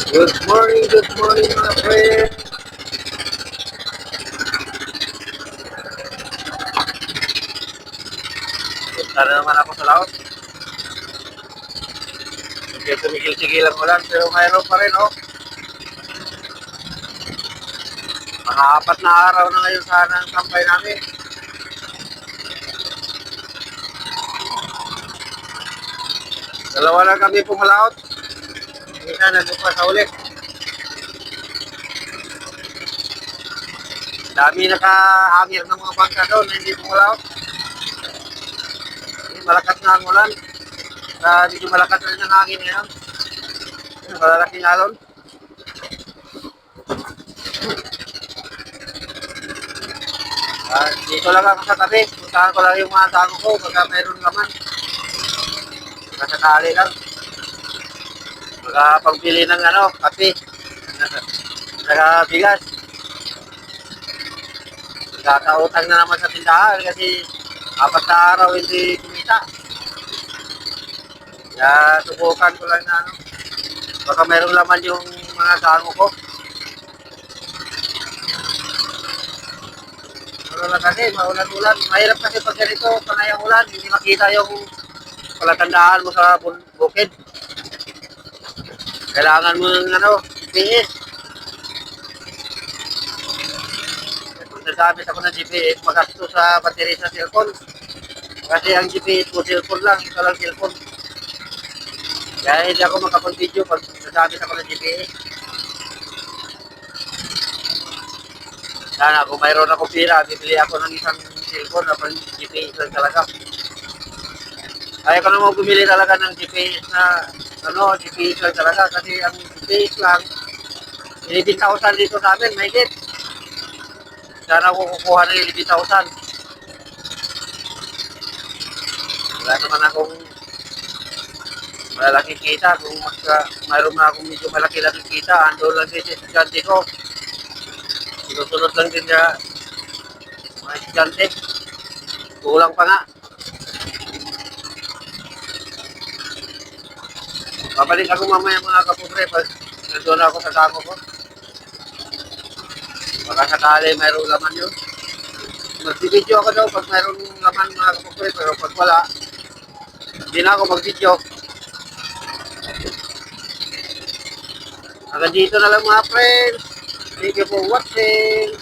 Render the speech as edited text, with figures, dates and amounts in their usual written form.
Good morning mga friend. Punta na naman ako sa laot. Hindi tumigil-tigil ang ulan pero mayroon pa rin oh. Mga 4 na araw na ngayon sana ang sampay namin. Dalawa lang kami pumalaot. Hindi na nandun pa sa ulit. Dami nakahangir ng mga bangka doon na hindi pumalaot. Malakas na ang ulan. Medyo malakas rin ang hangin ngayon. Malalaking alon. Dito lang ako sa tabi. Puntahan ko lang yung mga tago ko pagka mayroon laman. Kasakali lang. Pagbili ng kape. Saka bigas. Kakautang na naman sa tindahan kasi 4 na araw hindi kumita. Kaya subukan ko lang na baka mayroong laman yung mga sango ko. Pero lang kasi, maulan-ulan. Mahirap kasi pag ganito, panay ang ulan, hindi makita yung palatandaan mo sa bukid. Kailangan mo ng GPS. Kung nagamit ako ng GPS, magasto sa battery sa cellphone. Kasi ang GPS ko, cellphone lang, ito lang cellphone. Kaya hindi ako makapag-video pag nagamit ako ng GPS. Sana kung mayroon ako pira, bibili ako ng isang cellphone na pang GPS lang talaga. Kaya ko naman bumili talaga ng GPS na GPS lang talaga kasi ang GPS lang 11,000 dito sa amin, may get. Sana ako kukuha ng 11,000. Wala naman akong malaking kita. Kung mayroon na akong medyo malaki-laking kita, ando lang din sa estudyante ko. Sinusunod lang din niya mga estudyante. Kulang pa nga. Babalik ako mamaya mga kapobre pag nandun ako sa kamo ko. Baka sakali mayroong laman yun. Mag-video ako daw pag mayroong laman mga kapobre, pero pag wala, hindi na ako mag-video. Hanggang dito na lang mga friends. Thank you for watching.